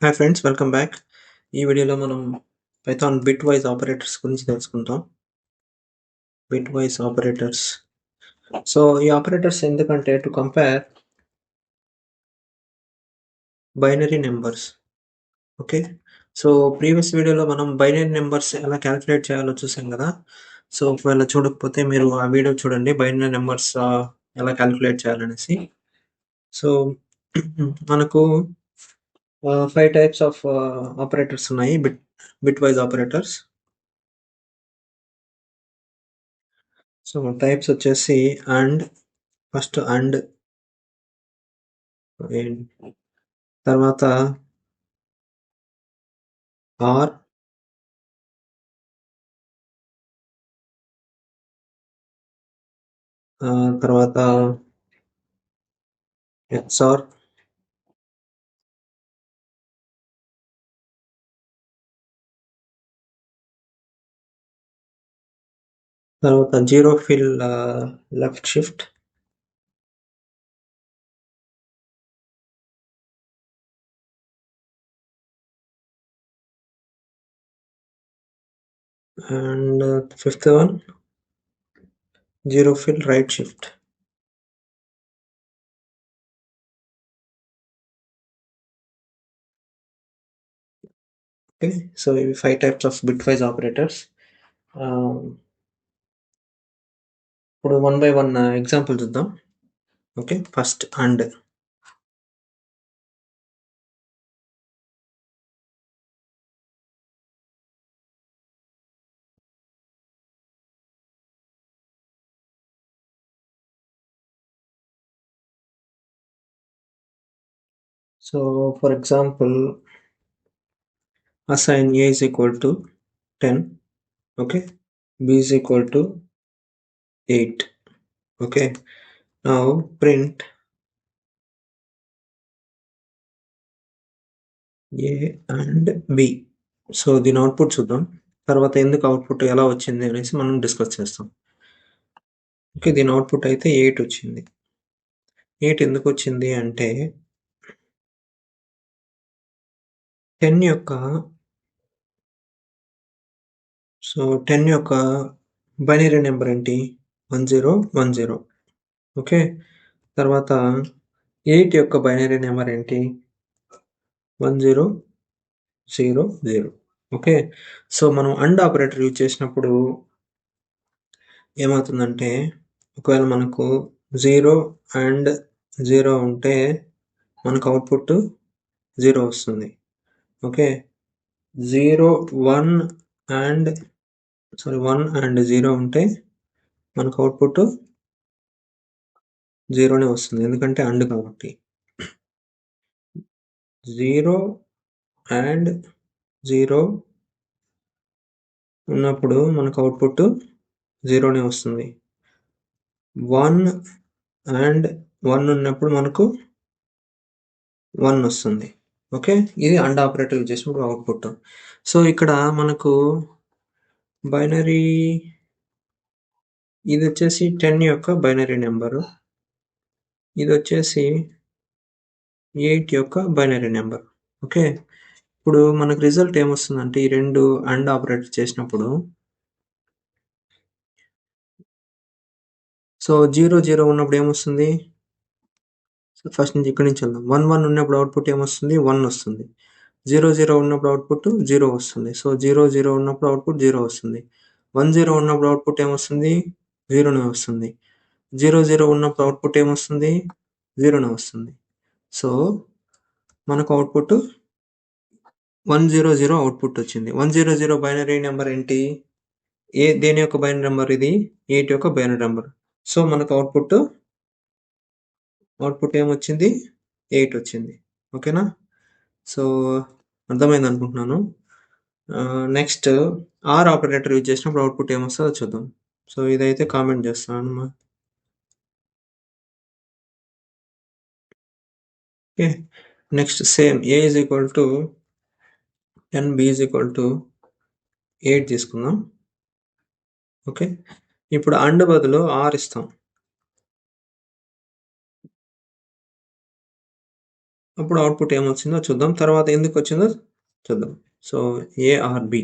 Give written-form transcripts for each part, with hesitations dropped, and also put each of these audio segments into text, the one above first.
Hi friends, welcome back. ఈ వీడియోలో మనం పైథాన్ బిట్ వైజ్ ఆపరేటర్స్ గురించి తెలుసుకుంటాం. Bit wise operators. సో ఈ ఆపరేటర్స్ ఎందుకంటే to compare binary numbers. Okay, so previous వీడియోలో మనం బైనరీ నెంబర్స్ ఎలా క్యాలిక్యులేట్ చేయాలో చూసాం కదా. సో ఒకవేళ చూడకపోతే మీరు ఆ వీడియో చూడండి, బైనరీ నెంబర్స్ ఎలా క్యాలిక్యులేట్ చేయాలనేసి. సో మనకు 5 టైప్స్ ఆఫ్ ఆపరేటర్స్ ఉన్నాయి, bit wise operators. So types వచ్చేసి అండ్, ఫస్ట్ అండ్, తర్వాత ఆర్, తర్వాత ఎక్స్ఆర్, తర్వాత zero fill left shift, and fifth one zero fill right shift. Okay, so ఇవి 5 types of bit wise operators. ఇప్పుడు 1 by 1 example చూద్దాం. Okay, first and. So for example, assign a is equal to 10, okay, b is equal to 8. Okay, now print a and b. So దీని output చూద్దాం, తర్వాత ఎందుకు output ఎలా వచ్చింది అనేసి మనం డిస్కస్ చేస్తాం. ఓకే, దీని అవుట్పుట్ అయితే 8 వచ్చింది. 8 ఎందుకు వచ్చింది అంటే 10 యొక్క సో 10 యొక్క బైనరీ నెంబర్ ఏంటి? 1010. ఓకే, తర్వాత 8 యొక్క బైనరీ నెంబర్ ఏంటి? 1000. ఓకే, సో మనం అండ్ ఆపరేటర్ యూజ్ చేసినప్పుడు ఏమవుతుందంటే, ఒకవేళ మనకు 0 అండ్ 0 ఉంటే మనకు అవుట్పుట్ 0 వస్తుంది. ఓకే, 1 అండ్ 0 ఉంటే మనకు అవుట్పుట్ 0నే వస్తుంది, ఎందుకంటే అండ్ కాబట్టి. 0 అండ్ 0 ఉన్నప్పుడు మనకు అవుట్పుట్ 0నే వస్తుంది. 1 అండ్ 1 ఉన్నప్పుడు మనకు 1 వస్తుంది. ఓకే, ఇది అండ్ ఆపరేటర్ యూజ్ చేసినప్పుడు అవుట్పుట్. సో ఇక్కడ మనకు బైనరీ ఇది వచ్చేసి 10 యొక్క బైనరీ నెంబరు, ఇది వచ్చేసి 8 యొక్క బైనరీ నెంబర్. ఓకే, ఇప్పుడు మనకు రిజల్ట్ ఏమొస్తుందంటే, ఈ రెండు అండ్ ఆపరేటర్ చేసినప్పుడు సో 0 ఉన్నప్పుడు ఏమొస్తుంది? ఫస్ట్ నుంచి ఇక్కడి నుంచి వెళ్దాం. 1 ఉన్నప్పుడు అవుట్పుట్ ఏమొస్తుంది? 1 వస్తుంది. 0 ఉన్నప్పుడు అవుట్పుట్ 0 వస్తుంది. సో 0 ఉన్నప్పుడు అవుట్పుట్ 0 వస్తుంది. 10 ఉన్నప్పుడు అవుట్పుట్ ఏమొస్తుంది? 0నే వస్తుంది. 00 ఉన్నప్పుడు అవుట్పుట్ ఏమొస్తుంది? 0నే వస్తుంది. సో మనకు అవుట్పుట్ 100 అవుట్పుట్ వచ్చింది. 100 బైనరీ నెంబర్ ఏంటి? దేని యొక్క బైనరీ నెంబర్ ఇది? 8 యొక్క బైనరీ నెంబర్. సో మనకు అవుట్పుట్ ఏమొచ్చింది? 8 వచ్చింది. ఓకేనా? సో అర్థమైంది అనుకుంటున్నాను. నెక్స్ట్ ఆర్ ఆపరేటర్ యూజ్ చేసినప్పుడు అవుట్పుట్ ఏమొస్తుందో చూద్దాం. సో ఇదైతే కామెంట్ చేస్తాను. Okay, next same a is equal to 10, b is equal to 8 తీసుకుందాం. ఓకే, ఇప్పుడు అండ్ బదులు ఆర్ ఇస్తాం. అప్పుడు అవుట్పుట్ ఏమొచ్చిందో చూద్దాం. తర్వాత ఎందుకు వచ్చిందో చూద్దాం. So a or b.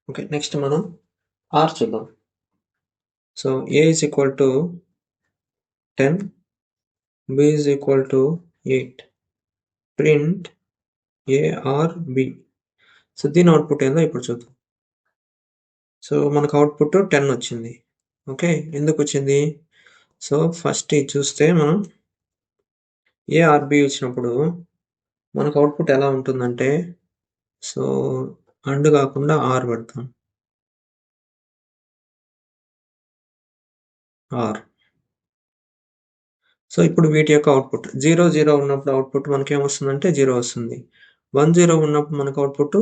Okay. Next మనం ఆర్ చూద్దాం. So a is equal to 10, b is equal to 8. Print a or b. So దీని అవుట్పుట్ ఏందో ఇప్పుడు చూద్దాం. సో మనకు అవుట్పుట్ 10 వచ్చింది. ఓకే. ఎందుకు వచ్చింది? సో ఫస్ట్ ఇది చూస్తే మనం ఏ ఆర్ బి వచ్చినప్పుడు మనకు అవుట్పుట్ ఎలా ఉంటుందంటే, సో అండ్ కాకుండా ఆర్ పెడతాం. ఆర్. సో ఇప్పుడు వీటి యొక్క అవుట్పుట్ 0 0 ఉన్నప్పుడు అవుట్పుట్ మనకి ఏమొస్తుందంటే 0 వస్తుంది. 1 0 ఉన్నప్పుడు మనకు అవుట్పుట్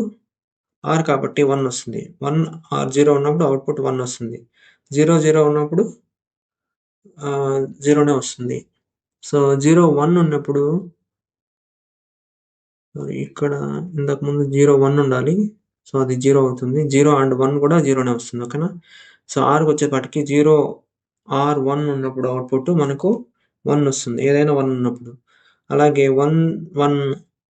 ఆర్ కాబట్టి 1 వస్తుంది. 1 ఆర్ 0 ఉన్నప్పుడు అవుట్పుట్ 1 వస్తుంది. 0 0 ఉన్నప్పుడు 0నే వస్తుంది. సో 0 1 ఉన్నప్పుడు ఇక్కడ ఇంతకు ముందు 0 1 ఉండాలి. సో అది 0 అవుతుంది. 0 అండ్ 1 కూడా 0నే వస్తుంది. ఓకేనా? సో ఆర్కి వచ్చేపాటికి 0 ఆర్ 1 ఉన్నప్పుడు అవుట్పుట్ మనకు 1 వస్తుంది. ఏదైనా 1 ఉన్నప్పుడు. అలాగే 1 1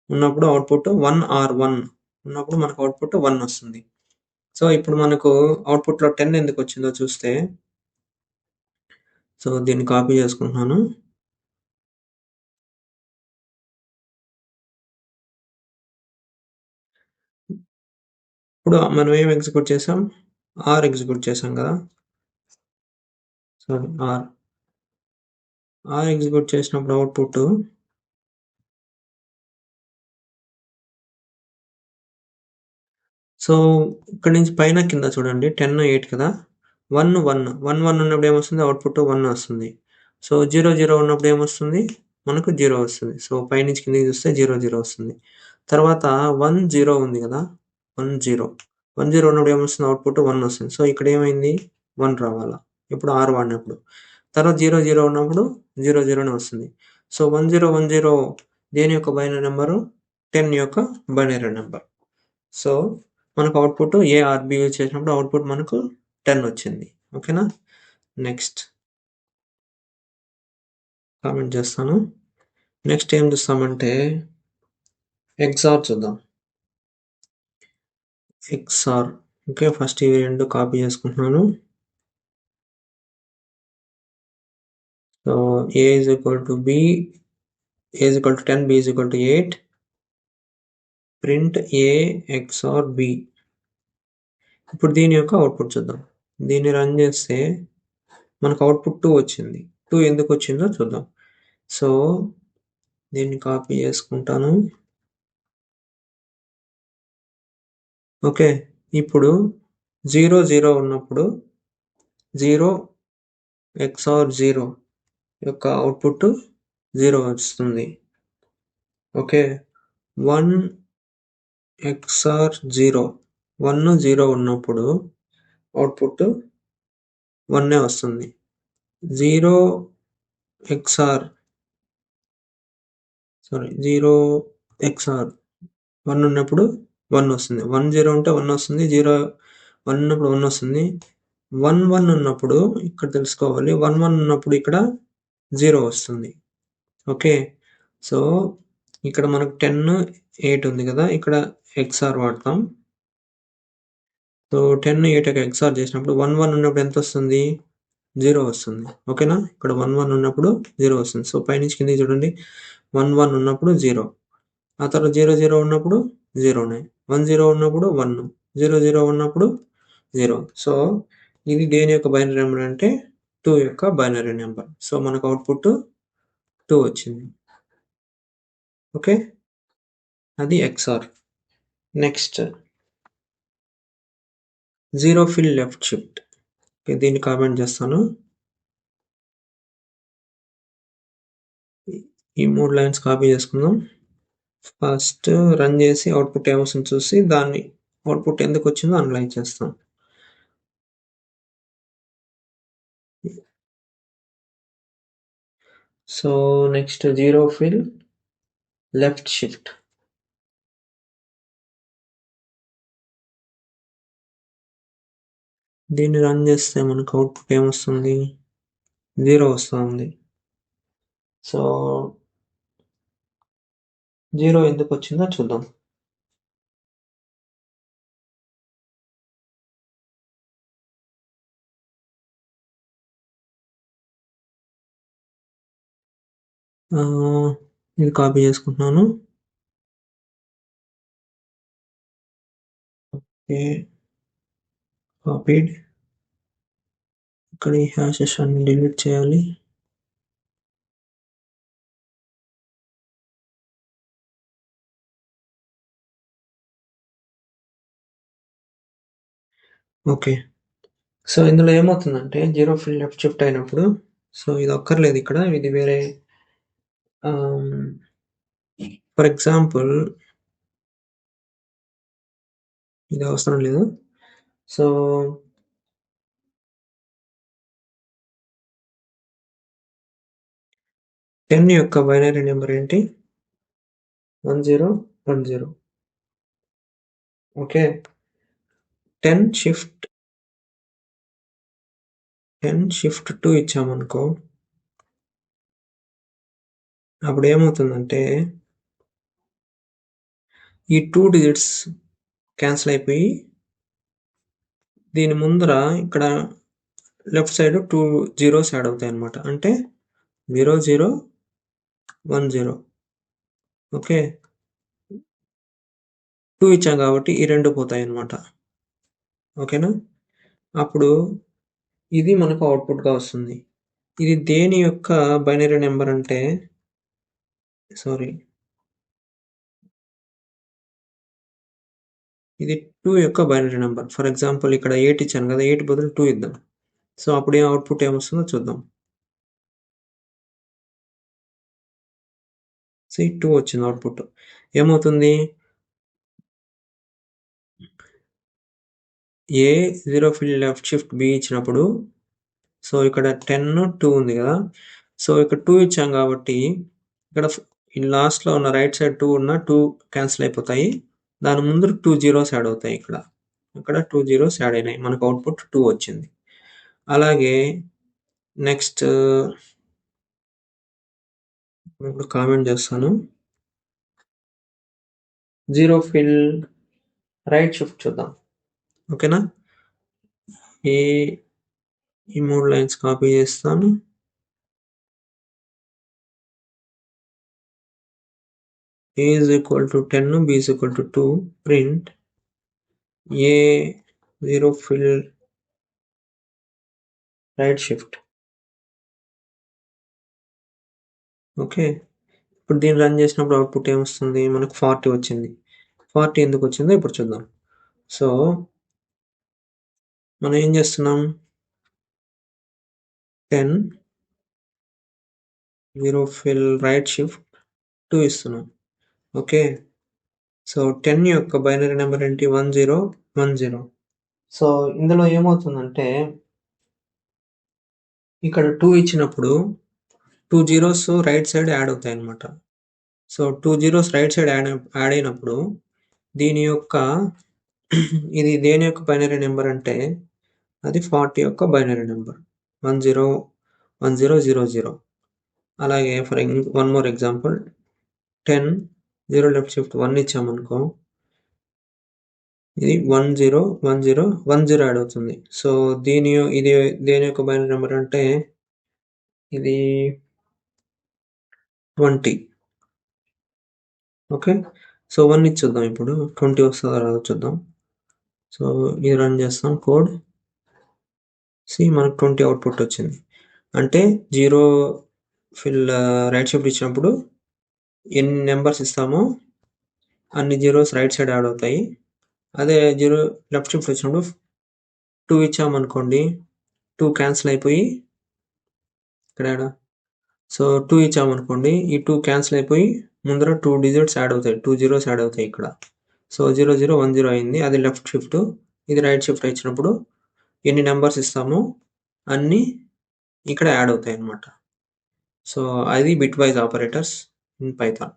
ఉన్నప్పుడు అవుట్పుట్ 1 ఆర్ 1 ఉన్నప్పుడు మనకు అవుట్పుట్ 1 వస్తుంది. సో ఇప్పుడు మనకు అవుట్పుట్లో 10 ఎందుకు వచ్చిందో చూస్తే, సో దీన్ని కాపీ చేసుకుంటున్నాను. ఇప్పుడు మనం ఏం ఎగ్జిక్యూట్ చేసాం? ఆర్ ఎగ్జిక్యూట్ చేసాం కదా. సారీ ఆర్ ఎగ్జిక్యూట్ చేసినప్పుడు అవుట్పుట్ సో ఇక్కడ నుంచి పైన కింద చూడండి 10 8 కదా. 1 1 1 1 ఉన్నప్పుడు ఏమొస్తుంది? అవుట్పుట్ 1 వస్తుంది. సో 0 0 ఉన్నప్పుడు ఏమొస్తుంది? మనకు 0 వస్తుంది. సో పైనుంచి కిందకి చూస్తే 0 0 వస్తుంది. తర్వాత 1 0 ఉంది కదా. 1 0 1 0 ఉన్నప్పుడు ఏమొస్తుంది? అవుట్పుట్ 1 వస్తుంది. సో ఇక్కడ ఏమైంది? 1 రావాలా ఇప్పుడు ఆర్ వాడినప్పుడు. తర్వాత 0 0 ఉన్నప్పుడు 0 0నే వస్తుంది. సో 1 0 1 0 దేని యొక్క బైనరీ నెంబరు? 10 యొక్క బైనరీ నెంబర్. సో మనకు output a or b use చేసినప్పుడు అవుట్పుట్ మనకు 10 వచ్చింది. ఓకేనా? నెక్స్ట్ కామెంట్ చేస్తాను. నెక్స్ట్ ఏం చూస్తామంటే ఎక్స్ఆర్ చూద్దాం. ఎక్స్ఆర్. ఓకే. ఫస్ట్ ఇవి రెండు కాపీ చేసుకుంటున్నాను. So a is equal to b, a is equal to 10, b is equal to 8. Print a XOR b. ఇప్పుడు దీని యొక్క అవుట్పుట్ చూద్దాం. దీన్ని రన్ చేస్తే మనకు అవుట్పుట్ 2 వచ్చింది. 2 ఎందుకు వచ్చిందో చూద్దాం. సో దీన్ని కాపీ చేసుకుంటాను. ఓకే. ఇప్పుడు 0 0 ఉన్నప్పుడు 0 ఎక్స్ఆర్ 0 యొక్క అవుట్పుట్ 0 వస్తుంది. ఓకే. 1 ఎక్స్ఆర్ 0 1 0 ఉన్నప్పుడు అవుట్పుట్ 1 వస్తుంది. 0 XOR 1 ఉన్నప్పుడు 1 వస్తుంది. 1 0 ఉంటే 1 వస్తుంది. 0 1 ఉన్నప్పుడు 1 వస్తుంది. 1 1 ఉన్నప్పుడు ఇక్కడ తెలుసుకోవాలి. 1 1 ఉన్నప్పుడు ఇక్కడ 0 వస్తుంది. ఓకే. సో ఇక్కడ మనకు 10 8 ఉంది కదా, ఇక్కడ XOR వాడతాం. సో 10 8 XOR చేసినప్పుడు 1 1 ఉన్నప్పుడు ఎంత వస్తుంది? 0 వస్తుంది. ఓకేనా, ఇక్కడ 1 1 ఉన్నప్పుడు 0 వస్తుంది. సో పైనుంచి కిందికి చూడండి. 1 1 ఉన్నప్పుడు 0, ఆ తర్వాత 0 0 ఉన్నప్పుడు 0నే, 1 0 ఉన్నప్పుడు 1, 0 0 ఉన్నప్పుడు 0. సో ఇది దేని యొక్క బైనరీ నెంబర్ అంటే 2 యొక్క బైనరీ నెంబర్. సో మనకు అవుట్పుట్ 2 వచ్చింది. ఓకే, అది XOR. Next zero fill left shift. దీన్ని కామెంట్ చేస్తాను. ఈ 3 లైన్స్ కాపీ చేసుకుందాం. ఫస్ట్ రన్ చేసి అవుట్పుట్ ఏమొస్తుందో చూసి దాన్ని అవుట్పుట్ ఎందుకు వచ్చిందో అనలైజ్ చేస్తాం. So next zero fill left shift. దీన్ని రన్ చేస్తే మనకు అవుట్పుట్ ఏమొస్తుంది? 0 వస్తుంది. సో 0 ఎందుకు వచ్చిందో చూద్దాం. ఇది కాపీ చేసుకుంటున్నాను. Okay, copied. ఇక్కడ ఈ హ్యాషెస్ అన్ని డిలీట్ చేయాలి. ఓకే, సో ఇందులో ఏమవుతుందంటే జీరో ఫిల్ లెఫ్ట్ షిఫ్ట్ అయినప్పుడు, సో ఇది అక్కర్లేదు ఇక్కడ, ఇది వేరే. ఫర్ ఎగ్జాంపుల్ ఇది అవసరం లేదు. సో 10 యొక్క బైనరీ నెంబర్ ఏంటి? 1010. ఓకే, 10 షిఫ్ట్ 2 ఇచ్చామనుకో, అప్పుడు ఏమవుతుందంటే ఈ 2 డిజిట్స్ క్యాన్సిల్ అయిపోయి దీని ముందర ఇక్కడ లెఫ్ట్ సైడ్ 2 జీరోస్ యాడ్ అవుతాయి అన్నమాట. అంటే 0 0 1 0. ఓకే, 2 ఇచ్చాం కాబట్టి ఈ 2 పోతాయి అన్నమాట. ఓకేనా, అప్పుడు ఇది మనకు అవుట్పుట్గా వస్తుంది. ఇది దేని యొక్క బైనరీ నెంబర్ అంటే, ఇది 2 యొక్క బైనరీ నెంబర్. ఫర్ ఎగ్జాంపుల్ ఇక్కడ 8 ఇచ్చాను కదా, 8 బదులు 2 ఇద్దాం. సో అప్పుడు అవుట్పుట్ ఏమొస్తుందో చూద్దాం. సో 2 వచ్చింది అవుట్పుట్. ఏమవుతుంది? A zero fill left shift B ఇచ్చినప్పుడు, సో ఇక్కడ 10 2 ఉంది కదా, సో ఇక్కడ 2 ఇచ్చాం కాబట్టి ఇక్కడ లాస్ట్లో ఉన్న రైట్ సైడ్ 2 ఉన్న 2 క్యాన్సిల్ అయిపోతాయి. దాని ముందు 2 జీరోస్ యాడ్ అవుతాయి. ఇక్కడ 2 జీరోస్ యాడ్ అయినాయి, మనకు అవుట్పుట్ 2 వచ్చింది. అలాగే నెక్స్ట్ ఇప్పుడు కామెంట్ చేస్తాను. జీరో ఫిల్ రైట్ షిఫ్ట్ చూద్దాం. ఓకేనా, ఈ 3 లైన్స్ కాపీ చేస్తాను. A is equal to 10, B is equal to 2, print A zero fill right shift. Okay, ఇప్పుడు దీన్ని రన్ చేసినప్పుడు అవుట్పుట్ ఏమొస్తుంది? మనకు 40 వచ్చింది. 40 ఎందుకు వచ్చిందో ఇప్పుడు చూద్దాం. సో మనం ఏం చేస్తున్నాం? 10 జీరో ఫిల్ రైట్ షిఫ్ట్ 2 ఇస్తున్నాం. ఓకే, సో 10 యొక్క బైనరీ నెంబర్ ఏంటి? 1010. సో ఇందులో ఏమవుతుందంటే ఇక్కడ 2 ఇచ్చినప్పుడు 2 జీరోస్ రైట్ సైడ్ యాడ్ అవుతాయి అన్నమాట. So 2 zeros right side add అయినప్పుడు దీని యొక్క ఇది దేని యొక్క బైనరీ నెంబర్ అంటే అది 40 యొక్క బైనరీ నెంబర్ 101000. అలాగే for one more example 10 0 left shift 1 ఇచ్చామనుకో ఇది 101010 యాడ్ అవుతుంది. సో ఇది దేని యొక్క బైనరీ నెంబర్ అంటే ఇది 20. ఓకే, సో 1 ఇచ్చేద్దాం. ఇప్పుడు 20 వస్తుందో రాదో చూద్దాం. సో ఇది రన్ చేస్తాం కోడ్. మనకు 20 అవుట్పుట్ వచ్చింది. అంటే 0 రైట్ షిఫ్ట్ ఇచ్చినప్పుడు ఎన్ని నెంబర్స్ ఇస్తామో అన్ని జీరోస్ రైట్ సైడ్ యాడ్ అవుతాయి. అదే 0 లెఫ్ట్ షిఫ్ట్ వచ్చినప్పుడు 2 ఇచ్చామనుకోండి 2 క్యాన్సిల్ అయిపోయి ఇక్కడ సో 2 ఇచ్చామనుకోండి ఈ 2 క్యాన్సిల్ అయిపోయి ముందర 2 డిజిట్స్ యాడ్ అవుతాయి, 2 జీరోస్ యాడ్ అవుతాయి ఇక్కడ. సో 0010 అయింది. అది లెఫ్ట్ షిఫ్ట్. ఇది రైట్ షిఫ్ట్ ఇచ్చినప్పుడు ఎన్ని నెంబర్స్ ఇస్తామో అన్నీ ఇక్కడ యాడ్ అవుతాయి అన్నమాట. సో అది bit wise operators in Python.